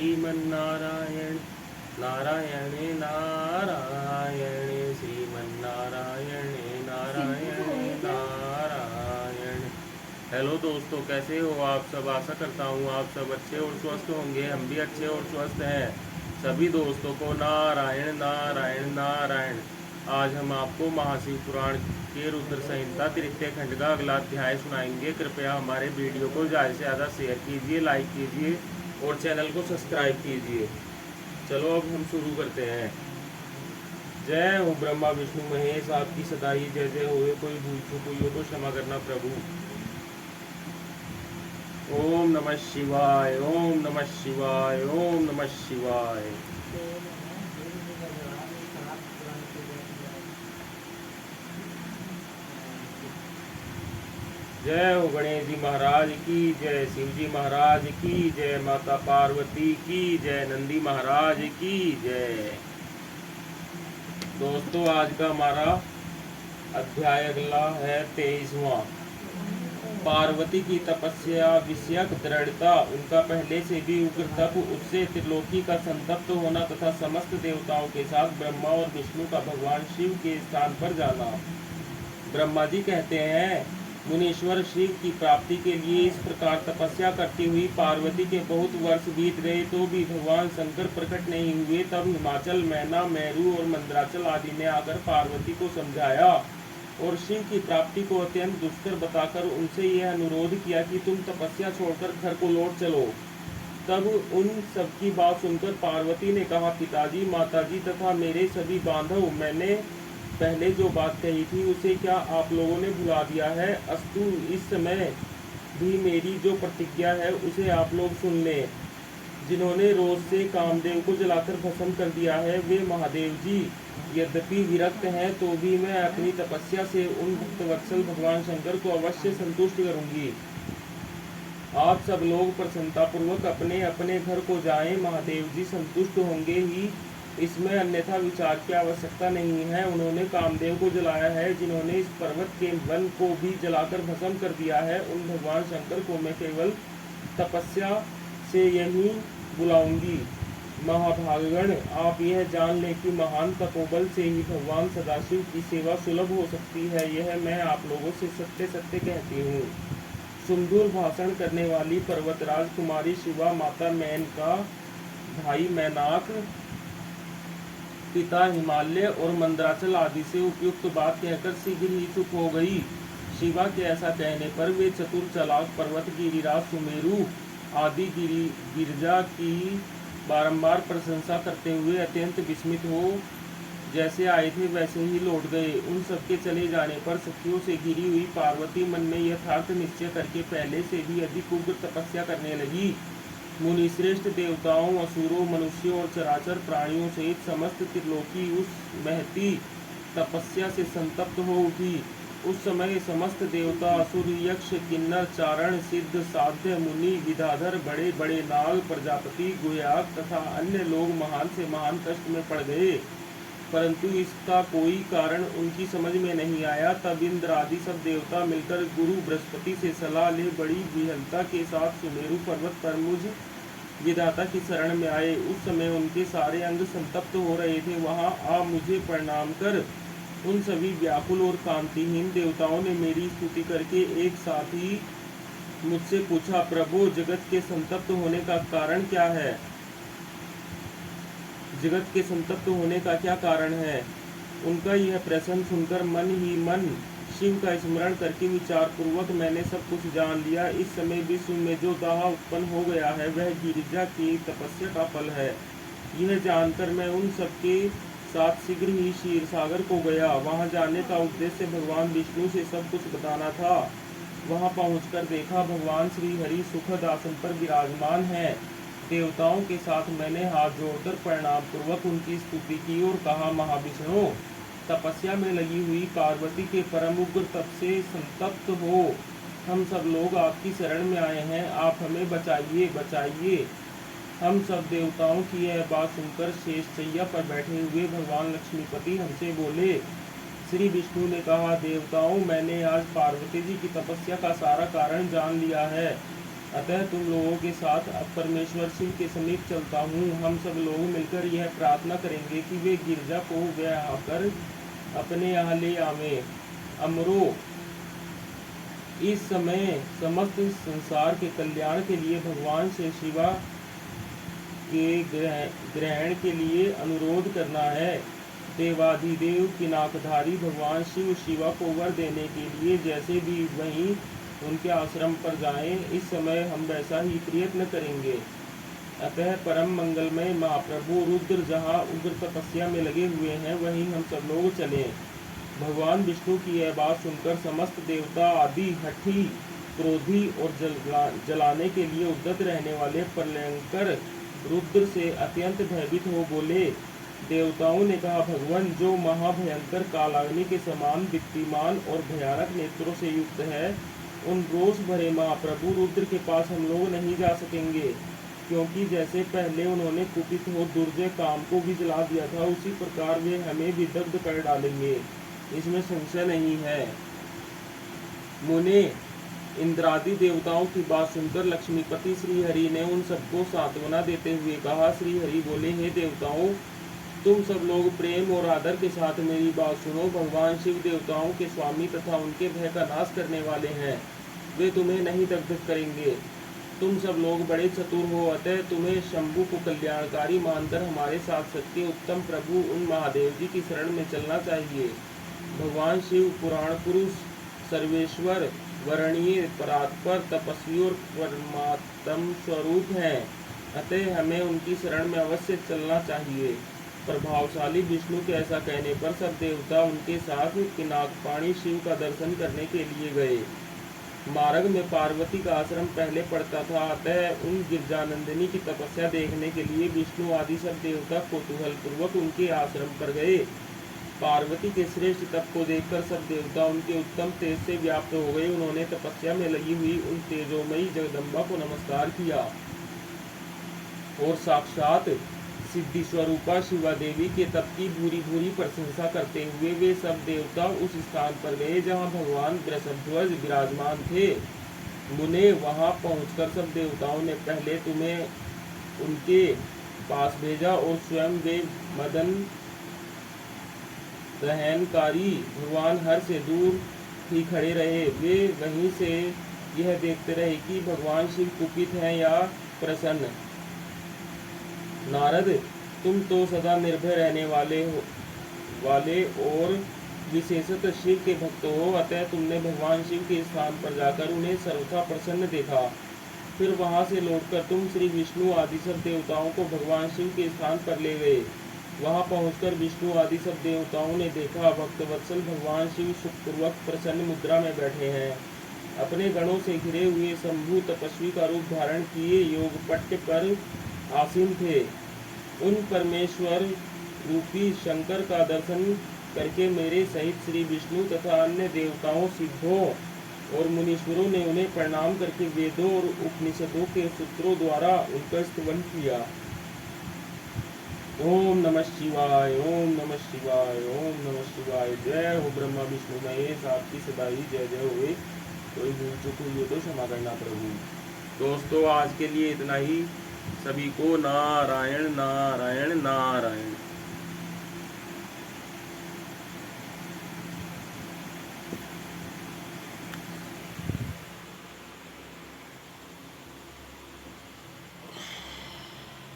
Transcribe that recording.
Sriman Narayana Narayan Narayan Sriman Narayana Narayan Narayan. Hello दोस्तों, कैसे हो आप सब। आशा करता हूँ आप सब अच्छे और स्वस्थ होंगे। हम भी अच्छे और स्वस्थ हैं। सभी दोस्तों को नारायण नारायण नारायण। आज हम आपको महाशिव पुराण के रुद्र संहिता तृतीय खंड का अगला अध्याय सुनाएंगे। कृपया हमारे वीडियो को ज़्यादा से ज़्यादा शेयर कीजिए, लाइक कीजिए और चैनल को सब्सक्राइब कीजिए। चलो अब हम शुरू करते हैं। जय हो ब्रह्मा विष्णु महेश, आपकी सदा ही जय जय होए। कोई भूल चूक हुई हो तो क्षमा करना प्रभु। ओम नमः शिवाय, ओम नमः शिवाय, ओम नमः शिवाय। जय हो गणेश जी महाराज की जय, शिव जी महाराज की जय, माता पार्वती की जय, नंदी महाराज की जय। दोस्तों, आज का हमारा अध्याय अगला है 23वां। पार्वती की तपस्या विषयक दृढ़ता, उनका पहले से भी उग्र तप, उससे त्रिलोकी का संतप्त होना तथा समस्त देवताओं के साथ ब्रह्मा और विष्णु का भगवान शिव के स्थान पर जाना। ब्रह्मा जी कहते हैं, मुनीश्वर शिव की प्राप्ति के लिए इस प्रकार तपस्या करती हुई पार्वती के बहुत वर्ष बीत गए तो भी भगवान शंकर प्रकट नहीं हुए। तब हिमाचल, मैना, मेरू और मंदराचल आदि ने आकर पार्वती को समझाया और शिव की प्राप्ति को अत्यंत दुष्कर बताकर उनसे यह अनुरोध किया कि तुम तपस्या छोड़कर घर को लौट चलो। तब उन सबकी बात सुनकर पार्वती ने कहा, पिताजी, माताजी तथा मेरे सभी बांधव, मैंने पहले जो बात कही थी उसे क्या आप लोगों ने भुला दिया है? अस्तु, इस समय भी मेरी जो प्रतिज्ञा है उसे आप लोग सुन लें। जिन्होंने रोज से कामदेव को जलाकर भस्म कर दिया है वे महादेव जी यद्यपि विरक्त हैं तो भी मैं अपनी तपस्या से उन भक्तवत्सल भगवान शंकर को अवश्य संतुष्ट करूंगी। आप सब लोग प्रसन्नतापूर्वक अपने अपने घर को जाएं। महादेव जी संतुष्ट होंगे ही, इसमें अन्यथा विचार की आवश्यकता नहीं है। उन्होंने कामदेव को जलाया है, जिन्होंने इस पर्वत के वन को भी जलाकर भस्म कर दिया है, उन भगवान शंकर को मैं केवल तपस्या से यहीं बुलाऊंगी। महाभागगण, आप यह जान लें कि महान तपोबल से ही भगवान सदाशिव की सेवा सुलभ हो सकती है। यह मैं आप लोगों से सत्य सत्य कहती हूँ। सुमधुर भाषण करने वाली पर्वतराज कुमारी शिवा, माता मेनका, भाई मैनाक, पिता हिमालय और मंदराचल आदि से उपयुक्त बात कहकर शीघ्र ही चुप हो गई। शिवा के ऐसा कहने पर वे चतुर चालाक पर्वत गिरिराज सुमेरु आदि गिरिजा की बारंबार प्रशंसा करते हुए अत्यंत विस्मित हो जैसे आए थे वैसे ही लौट गए। उन सबके चले जाने पर सखियों से घिरी हुई पार्वती मन में यथार्थ निश्चय करके पहले से भी अधिक उग्र तपस्या करने लगी। मुनिश्रेष्ठ देवताओं, असुरों, मनुष्यों और चराचर प्राणियों सहित समस्त त्रिलोकी उस महती तपस्या से संतप्त हो उठी। उस समय समस्त देवता, असुर, यक्ष, किन्नर, चारण, सिद्ध, साध्य, मुनि, विद्याधर, बड़े बड़े नाग, प्रजापति, गुह्यक तथा अन्य लोग महान से महान कष्ट में पड़ गए, परंतु इसका कोई कारण उनकी समझ में नहीं आया। तब इंद्र आदि सब देवता मिलकर गुरु बृहस्पति से सलाह ले बड़ी विहलता के साथ सुमेरु पर्वत पर मुझ विधाता की शरण में आए। उस समय उनके सारे अंग संतप्त हो रहे थे। वहां आ मुझे प्रणाम कर उन सभी व्याकुल और कांतिहीन देवताओं ने मेरी स्तुति करके एक साथ ही मुझसे पूछा, प्रभु, जगत के संतप्त होने का कारण क्या है? जगत के संतप्त होने का क्या कारण है? उनका यह प्रश्न सुनकर मन ही मन शिव का स्मरण करके विचार पूर्वक मैंने सब कुछ जान लिया। इस समय विश्व में जो दाह उत्पन्न हो गया है वह गिरिजा की तपस्या का फल है। यह जानकर मैं उन सबके साथ शीघ्र ही क्षीर सागर को गया। वहां जाने का उद्देश्य भगवान विष्णु से सब कुछ बताना था। वहां पहुंचकर देखा भगवान श्री हरि सुखद आसन पर विराजमान है। देवताओं के साथ मैंने हाथ जोड़कर प्रणाम पूर्वक उनकी स्तुति की और कहा, महाविष्णु, तपस्या में लगी हुई पार्वती के परम उग्र तप से संतप्त हो हम सब लोग आपकी शरण में आए हैं। आप हमें बचाइए, बचाइए। हम सब देवताओं की यह बात सुनकर शेषशैया पर बैठे हुए भगवान लक्ष्मीपति हमसे बोले। श्री विष्णु ने कहा, देवताओं, मैंने आज पार्वती जी की तपस्या का सारा कारण जान लिया है। अतः तुम लोगों के साथ अब परमेश्वर शिव के समीप चलता हूँ। हम सब लोग मिलकर यह प्रार्थना करेंगे कि वे गिरजा को ब्याह कर अपने यहाँ ले आवे। अमरो, इस समय समस्त संसार के कल्याण के लिए भगवान से शिवा के ग्रहण के लिए अनुरोध करना है। देवाधिदेव पिनाकधारी भगवान शिव शिवा को वर देने के लिए जैसे भी वहीं उनके आश्रम पर जाएं, इस समय हम वैसा ही प्रयत्न करेंगे। अतः परम मंगलमय महाप्रभु रुद्र जहाँ उग्र तपस्या में लगे हुए हैं, वहीं हम सब लोग चलें। भगवान विष्णु की यह बात सुनकर समस्त देवता आदि हठी, क्रोधी और जलाने के लिए उद्यत रहने वाले प्रलयंकर रुद्र से अत्यंत भयभीत हो बोले। देवताओं ने कहा, भगवान, जो महाभयंकर कालाग्नि के समान दीप्तिमान और भयानक नेत्रों से युक्त है, उन रोष भरे महाप्रभु रुद्र के पास हम लोग नहीं जा सकेंगे, क्योंकि जैसे पहले उन्होंने कुपित हो दुर्जय काम को भी जला दिया था, उसी प्रकार वे हमें भी दग्ध कर डालेंगे, इसमें संशय नहीं है। मुने, इंद्रादि देवताओं की बात सुनकर लक्ष्मीपति श्री हरि ने उन सबको सांत्वना देते हुए कहा। श्री हरि बोले, हे देवताओं, तुम सब लोग प्रेम और आदर के साथ मेरी बात सुनो। भगवान शिव देवताओं के स्वामी तथा उनके भय का नाश करने वाले हैं, वे तुम्हें नहीं दग्ध करेंगे। तुम सब लोग बड़े चतुर हो, अतः तुम्हें शंभु को कल्याणकारी मानकर हमारे साथ सत्य उत्तम प्रभु उन महादेव जी की शरण में चलना चाहिए। भगवान शिव पुराण पुरुष, सर्वेश्वर, वर्णीय, परात्पर, तपस्वी और परमात्म स्वरूप हैं, अतः हमें उनकी शरण में अवश्य चलना चाहिए। प्रभावशाली विष्णु के ऐसा कहने पर सब देवता उनके साथ पिनाकपाणी शिव का दर्शन करने के लिए गए। मार्ग में पार्वती का आश्रम पहले पड़ता था, अतः उन गिरजानंदिनी की तपस्या देखने के लिए विष्णु आदि सब देवता कौतूहल पूर्वक उनके आश्रम पर गए। पार्वती के श्रेष्ठ तप को देखकर सब देवता उनके उत्तम तेज से व्याप्त हो गए। उन्होंने तपस्या में लगी हुई उन तेजोमयी जगदम्बा को नमस्कार किया और साक्षात सिद्धि स्वरूपा शिवा देवी के तप की भूरी भूरी प्रशंसा करते हुए वे सब देवता उस स्थान पर गए जहाँ भगवान वृषभध्वज विराजमान थे। मुने, वहां पहुंचकर सब देवताओं ने पहले तुम्हें उनके पास भेजा और स्वयं वे मदन दहनकारी भगवान हर से दूर ही खड़े रहे। वे वहीं से यह देखते रहे कि भगवान शिव कुपित हैं या प्रसन्न। नारद, तुम तो सदा निर्भय रहने वाले और विशेषतः शिव के भक्त हो, अतः तुमने भगवान शिव के स्थान पर जाकर उन्हें सर्वथा प्रसन्न देखा। फिर वहां से लौटकर तुम श्री विष्णु आदि सब देवताओं को भगवान शिव के स्थान पर ले गए। वहां पहुंचकर विष्णु आदि सब देवताओं ने देखा, भक्तवत्सल भगवान शिव सुखपूर्वक प्रसन्न मुद्रा में बैठे हैं। अपने गणों से घिरे हुए शंभु तपस्वी का रूप धारण किए योगपट्ट पर आसीन थे। उन परमेश्वर रूपी शंकर का दर्शन करके मेरे सहित श्री विष्णु तथा अन्य देवताओं, सिद्धों और मुनीश्वरों ने उन्हें प्रणाम करके वेदों और उपनिषदों के सूत्रों द्वारा उनका स्तवन किया। ओम नमः शिवाय, ओम नमः शिवाय, ओम नमः शिवाय। जय हो ब्रह्मा विष्णु महेश, आपकी सदा ही जय जय होए। कोई भूल चूक हुई हो तो क्षमा करना प्रभु। दोस्तों, आज के लिए इतना ही। सभी को नारायण नारायण नारायण।